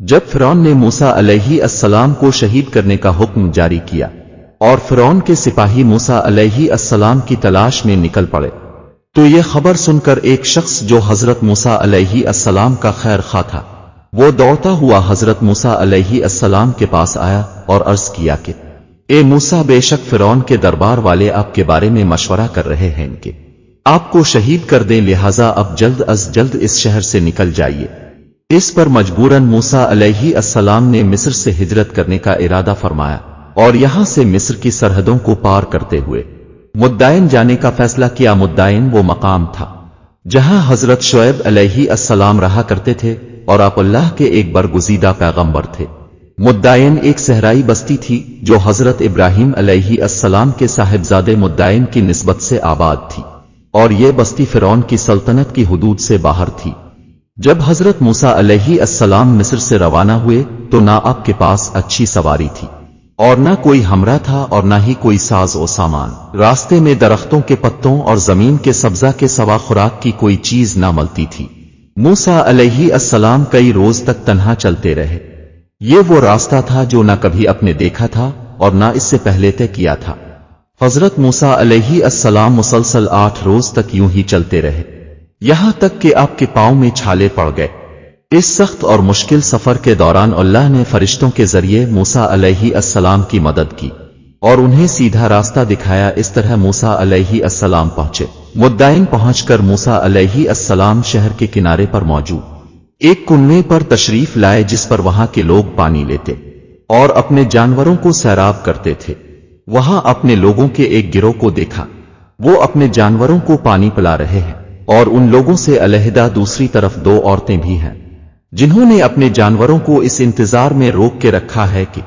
جب فرعون نے موسیٰ علیہ السلام کو شہید کرنے کا حکم جاری کیا اور فرعون کے سپاہی موسیٰ علیہ السلام کی تلاش میں نکل پڑے، تو یہ خبر سن کر ایک شخص جو حضرت موسیٰ علیہ السلام کا خیر خواہ تھا، وہ دوڑتا ہوا حضرت موسیٰ علیہ السلام کے پاس آیا اور عرض کیا کہ اے موسیٰ، بے شک فرعون کے دربار والے آپ کے بارے میں مشورہ کر رہے ہیں کہ آپ کو شہید کر دیں، لہٰذا اب جلد از جلد اس شہر سے نکل جائیے۔ اس پر مجبوراً موسیٰ علیہ السلام نے مصر سے ہجرت کرنے کا ارادہ فرمایا اور یہاں سے مصر کی سرحدوں کو پار کرتے ہوئے مدائن جانے کا فیصلہ کیا۔ مدائن وہ مقام تھا جہاں حضرت شعیب علیہ السلام رہا کرتے تھے اور آپ اللہ کے ایک برگزیدہ پیغمبر تھے۔ مدائن ایک صحرائی بستی تھی جو حضرت ابراہیم علیہ السلام کے صاحبزادے مدائن کی نسبت سے آباد تھی، اور یہ بستی فرعون کی سلطنت کی حدود سے باہر تھی۔ جب حضرت موسیٰ علیہ السلام مصر سے روانہ ہوئے تو نہ آپ کے پاس اچھی سواری تھی اور نہ کوئی ہمراہ تھا اور نہ ہی کوئی ساز و سامان۔ راستے میں درختوں کے پتوں اور زمین کے سبزہ کے سوا خوراک کی کوئی چیز نہ ملتی تھی۔ موسیٰ علیہ السلام کئی روز تک تنہا چلتے رہے۔ یہ وہ راستہ تھا جو نہ کبھی اپنے دیکھا تھا اور نہ اس سے پہلے طے کیا تھا۔ حضرت موسیٰ علیہ السلام مسلسل 8 روز تک یوں ہی چلتے رہے، یہاں تک کہ آپ کے پاؤں میں چھالے پڑ گئے۔ اس سخت اور مشکل سفر کے دوران اللہ نے فرشتوں کے ذریعے موسیٰ علیہ السلام کی مدد کی اور انہیں سیدھا راستہ دکھایا۔ اس طرح موسیٰ علیہ السلام پہنچے۔ مدائن پہنچ کر موسیٰ علیہ السلام شہر کے کنارے پر موجود ایک کنویں پر تشریف لائے جس پر وہاں کے لوگ پانی لیتے اور اپنے جانوروں کو سیراب کرتے تھے۔ وہاں اپنے لوگوں کے ایک گروہ کو دیکھا، وہ اپنے جانوروں کو پانی پلا رہے ہیں اور ان لوگوں سے علیحدہ دوسری طرف 2 عورتیں بھی ہیں جنہوں نے اپنے جانوروں کو اس انتظار میں روک کے رکھا ہے کہ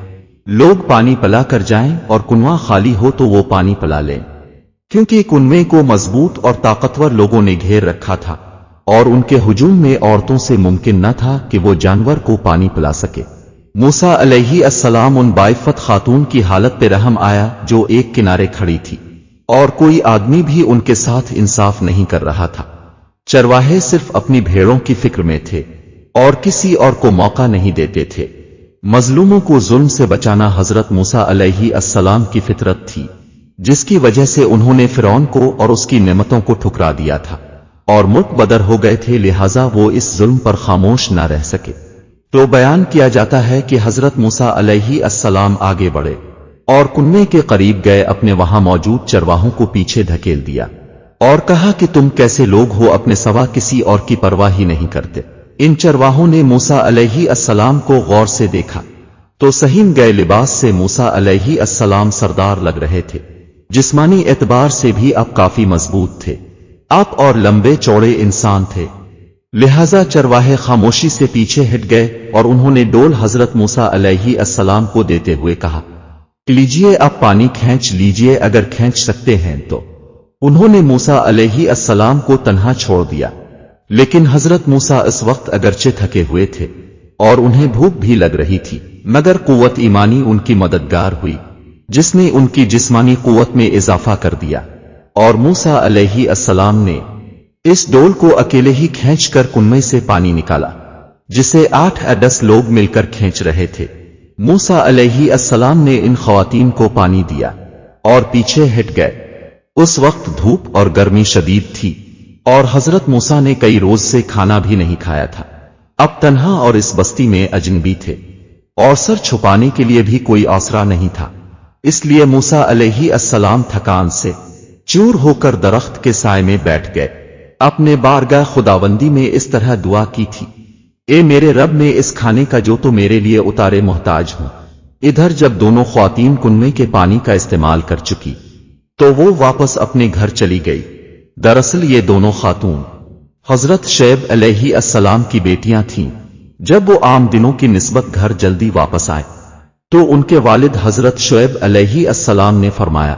لوگ پانی پلا کر جائیں اور کنواں خالی ہو تو وہ پانی پلا لیں، کیونکہ کنویں کو مضبوط اور طاقتور لوگوں نے گھیر رکھا تھا اور ان کے ہجوم میں عورتوں سے ممکن نہ تھا کہ وہ جانور کو پانی پلا سکے۔ موسیٰ علیہ السلام ان باعفت خاتون کی حالت پہ رحم آیا جو ایک کنارے کھڑی تھی، اور کوئی آدمی بھی ان کے ساتھ انصاف نہیں کر رہا تھا۔ چرواہے صرف اپنی بھیڑوں کی فکر میں تھے اور کسی اور کو موقع نہیں دیتے تھے۔ مظلوموں کو ظلم سے بچانا حضرت موسیٰ علیہ السلام کی فطرت تھی، جس کی وجہ سے انہوں نے فرعون کو اور اس کی نعمتوں کو ٹھکرا دیا تھا اور ملک بدر ہو گئے تھے، لہٰذا وہ اس ظلم پر خاموش نہ رہ سکے۔ تو بیان کیا جاتا ہے کہ حضرت موسیٰ علیہ السلام آگے بڑھے اور کنویں کے قریب گئے، اپنے وہاں موجود چرواہوں کو پیچھے دھکیل دیا اور کہا کہ تم کیسے لوگ ہو، اپنے سوا کسی اور کی پرواہ ہی نہیں کرتے۔ ان چرواہوں نے موسیٰ علیہ السلام کو غور سے دیکھا تو سہیم گئے لباس سے موسیٰ علیہ السلام سردار لگ رہے تھے، جسمانی اعتبار سے بھی آپ کافی مضبوط تھے، آپ اور لمبے چوڑے انسان تھے، لہذا چرواہے خاموشی سے پیچھے ہٹ گئے اور انہوں نے ڈول حضرت موسیٰ علیہ السلام کو دیتے ہوئے کہا، لیجئے آپ پانی کھینچ لیجئے اگر کھینچ سکتے ہیں تو۔ انہوں نے موسیٰ علیہ السلام کو تنہا چھوڑ دیا، لیکن حضرت موسیٰ اس وقت اگرچہ تھکے ہوئے تھے اور انہیں بھوک بھی لگ رہی تھی، مگر قوت ایمانی ان کی مددگار ہوئی جس نے ان کی جسمانی قوت میں اضافہ کر دیا، اور موسیٰ علیہ السلام نے اس ڈول کو اکیلے ہی کھینچ کر کنویں سے پانی نکالا جسے 8 یا 10 لوگ مل کر کھینچ رہے تھے۔ موسیٰ علیہ السلام نے ان خواتین کو پانی دیا اور پیچھے ہٹ گئے۔ اس وقت دھوپ اور گرمی شدید تھی اور حضرت موسیٰ نے کئی روز سے کھانا بھی نہیں کھایا تھا، اب تنہا اور اس بستی میں اجنبی تھے اور سر چھپانے کے لیے بھی کوئی آسرا نہیں تھا، اس لیے موسیٰ علیہ السلام تھکان سے چور ہو کر درخت کے سائے میں بیٹھ گئے۔ اپنے بارگاہ خداوندی میں اس طرح دعا کی تھی، اے میرے رب، میں اس کھانے کا جو تو میرے لیے اتارے محتاج ہوں۔ ادھر جب دونوں خواتین کنویں کے پانی کا استعمال کر چکی تو وہ واپس اپنے گھر چلی گئی۔ دراصل یہ دونوں خاتون حضرت شعیب علیہ السلام کی بیٹیاں تھیں۔ جب وہ عام دنوں کی نسبت گھر جلدی واپس آئے تو ان کے والد حضرت شعیب علیہ السلام نے فرمایا،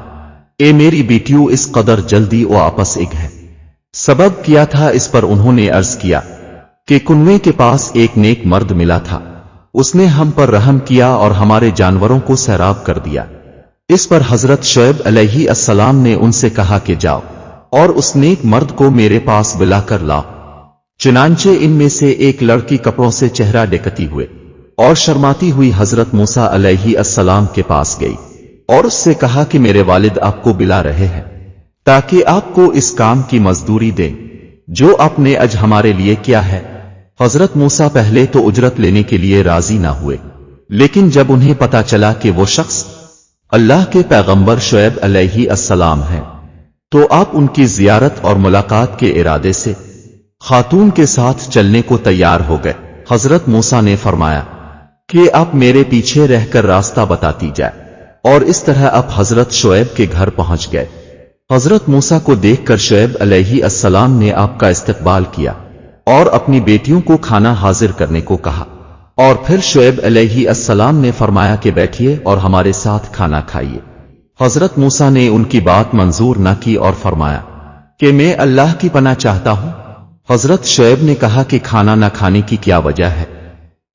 اے میری بیٹیوں، اس قدر جلدی واپس ہے، سبب کیا تھا؟ اس پر انہوں نے عرض کیا کہ کنویں کے پاس ایک نیک مرد ملا تھا، اس نے ہم پر رحم کیا اور ہمارے جانوروں کو سیراب کر دیا۔ اس پر حضرت شعیب علیہ السلام نے ان سے کہا کہ جاؤ اور اس نیک مرد کو میرے پاس بلا کر لاؤ۔ چنانچہ ان میں سے ایک لڑکی کپڑوں سے چہرہ ڈھکتی ہوئے اور شرماتی ہوئی حضرت موسیٰ علیہ السلام کے پاس گئی اور اس سے کہا کہ میرے والد آپ کو بلا رہے ہیں تاکہ آپ کو اس کام کی مزدوری دیں جو آپ نے آج ہمارے لیے کیا ہے۔ حضرت موسیٰ پہلے تو اجرت لینے کے لیے راضی نہ ہوئے، لیکن جب انہیں پتا چلا کہ وہ شخص اللہ کے پیغمبر شعیب علیہ السلام ہیں تو آپ ان کی زیارت اور ملاقات کے ارادے سے خاتون کے ساتھ چلنے کو تیار ہو گئے۔ حضرت موسیٰ نے فرمایا کہ آپ میرے پیچھے رہ کر راستہ بتاتی جائے، اور اس طرح آپ حضرت شعیب کے گھر پہنچ گئے۔ حضرت موسیٰ کو دیکھ کر شعیب علیہ السلام نے آپ کا استقبال کیا اور اپنی بیٹیوں کو کھانا حاضر کرنے کو کہا، اور پھر شعیب علیہ السلام نے فرمایا کہ بیٹھیے اور ہمارے ساتھ کھانا کھائیے۔ حضرت موسیٰ نے ان کی بات منظور نہ کی اور فرمایا کہ میں اللہ کی پناہ چاہتا ہوں۔ حضرت شعیب نے کہا کہ کھانا نہ کھانے کی کیا وجہ ہے؟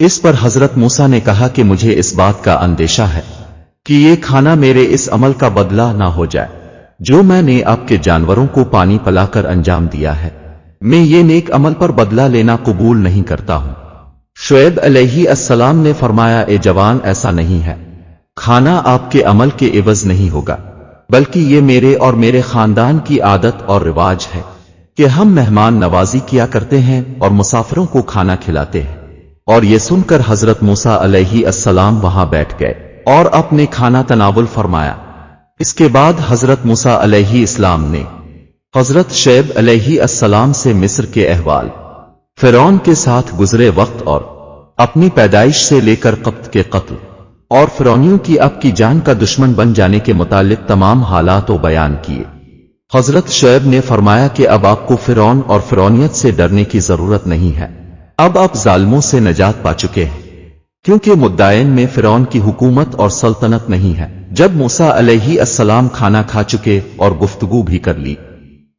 اس پر حضرت موسیٰ نے کہا کہ مجھے اس بات کا اندیشہ ہے کہ یہ کھانا میرے اس عمل کا بدلہ نہ ہو جائے جو میں نے آپ کے جانوروں کو پانی پلا کر انجام دیا ہے۔ میں یہ نیک عمل پر بدلہ لینا قبول نہیں کرتا ہوں۔ شعیب علیہ السلام نے فرمایا اے جوان، ایسا نہیں ہے، کھانا آپ کے عمل کے عوض نہیں ہوگا، بلکہ یہ میرے اور میرے خاندان کی عادت اور رواج ہے کہ ہم مہمان نوازی کیا کرتے ہیں اور مسافروں کو کھانا کھلاتے ہیں۔ اور یہ سن کر حضرت موسیٰ علیہ السلام وہاں بیٹھ گئے اور اپنے کھانا تناول فرمایا۔ اس کے بعد حضرت موسیٰ علیہ السلام نے حضرت شعیب علیہ السلام سے مصر کے احوال، فرعون کے ساتھ گزرے وقت اور اپنی پیدائش سے لے کر قبط کے قتل اور فرعونیوں کی آپ کی جان کا دشمن بن جانے کے متعلق تمام حالات و بیان کیے۔ حضرت شعیب نے فرمایا کہ اب آپ کو فرعون اور فرعونیت سے ڈرنے کی ضرورت نہیں ہے، اب آپ ظالموں سے نجات پا چکے ہیں، کیونکہ مدائن میں فرعون کی حکومت اور سلطنت نہیں ہے۔ جب موسیٰ علیہ السلام کھانا کھا چکے اور گفتگو بھی کر لی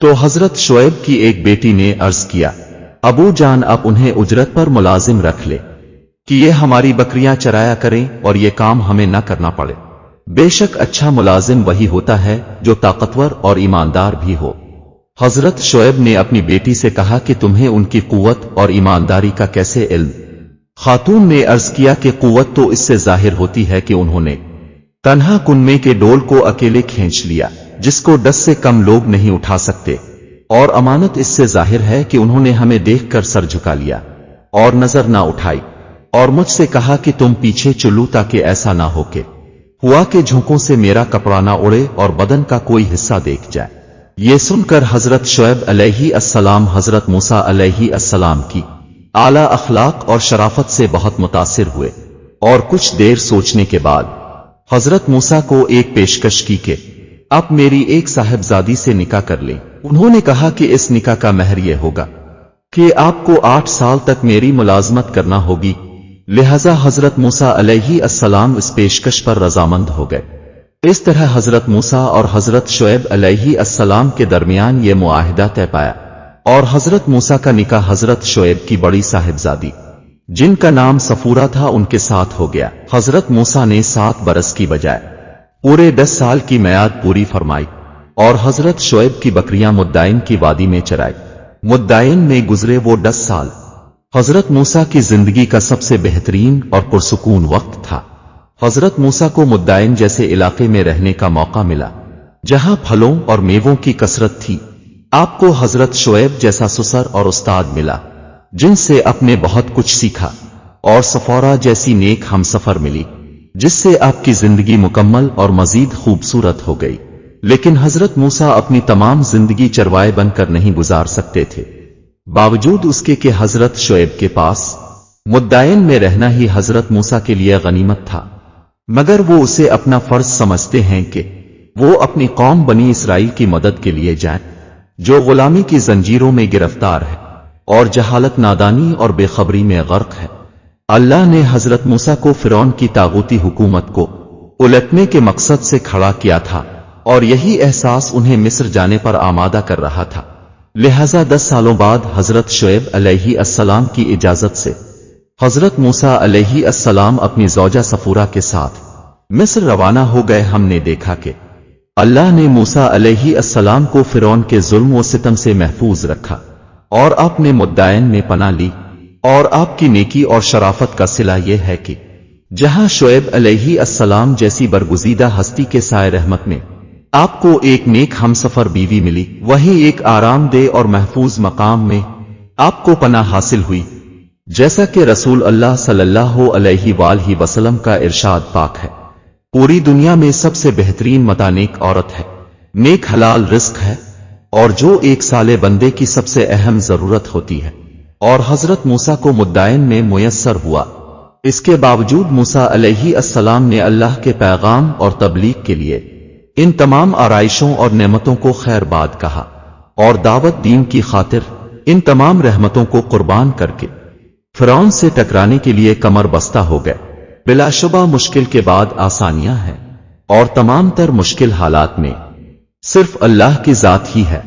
تو حضرت شعیب کی ایک بیٹی نے عرض کیا ابو جان، آپ انہیں اجرت پر ملازم رکھ لے کہ یہ ہماری بکریاں چرایا کریں اور یہ کام ہمیں نہ کرنا پڑے۔ بے شک اچھا ملازم وہی ہوتا ہے جو طاقتور اور ایماندار بھی ہو۔ حضرت شعیب نے اپنی بیٹی سے کہا کہ تمہیں ان کی قوت اور ایمانداری کا کیسے علم؟ خاتون نے عرض کیا کہ قوت تو اس سے ظاہر ہوتی ہے کہ انہوں نے تنہا کنویں کے ڈول کو اکیلے کھینچ لیا جس کو 10 سے کم لوگ نہیں اٹھا سکتے، اور امانت اس سے ظاہر ہے کہ انہوں نے ہمیں دیکھ کر سر جھکا لیا اور نظر نہ اٹھائی، اور مجھ سے کہا کہ تم پیچھے چلو تاکہ ایسا نہ ہو کہ جھونکوں سے میرا کپڑا نہ اڑے اور بدن کا کوئی حصہ دیکھ جائے۔ یہ سن کر حضرت شعیب علیہ السلام حضرت موسیٰ علیہ السلام کی اعلیٰ اخلاق اور شرافت سے بہت متاثر ہوئے، اور کچھ دیر سوچنے کے بعد حضرت موسیٰ کو ایک پیشکش کی کہ آپ میری ایک صاحبزادی سے نکاح کر لیں۔ انہوں نے کہا کہ اس نکاح کا مہر یہ ہوگا کہ آپ کو 8 سال تک میری ملازمت کرنا ہوگی، لہذا حضرت موسیٰ علیہ السلام اس پیشکش پر رضامند ہو گئے۔ اس طرح حضرت موسیٰ اور حضرت شعیب علیہ السلام کے درمیان یہ معاہدہ طے پایا، اور حضرت موسیٰ کا نکاح حضرت شعیب کی بڑی صاحبزادی جن کا نام صفورہ تھا ان کے ساتھ ہو گیا۔ حضرت موسیٰ نے 7 برس کی بجائے پورے 10 سال کی میعاد پوری فرمائی، اور حضرت شعیب کی بکریاں مدائن کی وادی میں چرائی۔ مدائن میں گزرے وہ 10 سال حضرت موسیٰ کی زندگی کا سب سے بہترین اور پرسکون وقت تھا۔ حضرت موسیٰ کو مدائن جیسے علاقے میں رہنے کا موقع ملا جہاں پھلوں اور میووں کی کثرت تھی۔ آپ کو حضرت شعیب جیسا سسر اور استاد ملا جن سے آپ نے بہت کچھ سیکھا، اور صفورہ جیسی نیک ہمسفر ملی جس سے آپ کی زندگی مکمل اور مزید خوبصورت ہو گئی۔ لیکن حضرت موسیٰ اپنی تمام زندگی چروائے بن کر نہیں گزار سکتے تھے، باوجود اس کے کہ حضرت شعیب کے پاس مدائن میں رہنا ہی حضرت موسیٰ کے لیے غنیمت تھا، مگر وہ اسے اپنا فرض سمجھتے ہیں کہ وہ اپنی قوم بنی اسرائیل کی مدد کے لیے جائیں جو غلامی کی زنجیروں میں گرفتار ہے اور جہالت، نادانی اور بے خبری میں غرق ہے۔ اللہ نے حضرت موسیٰ کو فرعون کی طاغوتی حکومت کو الٹنے کے مقصد سے کھڑا کیا تھا، اور یہی احساس انہیں مصر جانے پر آمادہ کر رہا تھا۔ لہذا 10 سالوں بعد حضرت شعیب علیہ السلام کی اجازت سے حضرت موسیٰ علیہ السلام اپنی زوجہ صفورہ کے ساتھ مصر روانہ ہو گئے۔ ہم نے دیکھا کہ اللہ نے موسیٰ علیہ السلام کو فرعون کے ظلم و ستم سے محفوظ رکھا، اور آپ نے مدائن میں پناہ لی، اور آپ کی نیکی اور شرافت کا صلہ یہ ہے کہ جہاں شعیب علیہ السلام جیسی برگزیدہ ہستی کے سائے رحمت میں آپ کو ایک نیک ہمسفر بیوی ملی، وہیں ایک آرام دہ اور محفوظ مقام میں آپ کو پناہ حاصل ہوئی، جیسا کہ رسول اللہ صلی اللہ علیہ وآلہ وسلم کا ارشاد پاک ہے، پوری دنیا میں سب سے بہترین متاع نیک عورت ہے، نیک حلال رزق ہے، اور جو ایک سالے بندے کی سب سے اہم ضرورت ہوتی ہے، اور حضرت موسیٰ کو مدائن میں میسر ہوا۔ اس کے باوجود موسیٰ علیہ السلام نے اللہ کے پیغام اور تبلیغ کے لیے ان تمام آرائشوں اور نعمتوں کو خیر باد کہا، اور دعوت دین کی خاطر ان تمام رحمتوں کو قربان کر کے فرعون سے ٹکرانے کے لیے کمر بستہ ہو گئے۔ بلا شبہ مشکل کے بعد آسانیاں ہیں، اور تمام تر مشکل حالات میں صرف اللہ کی ذات ہی ہے۔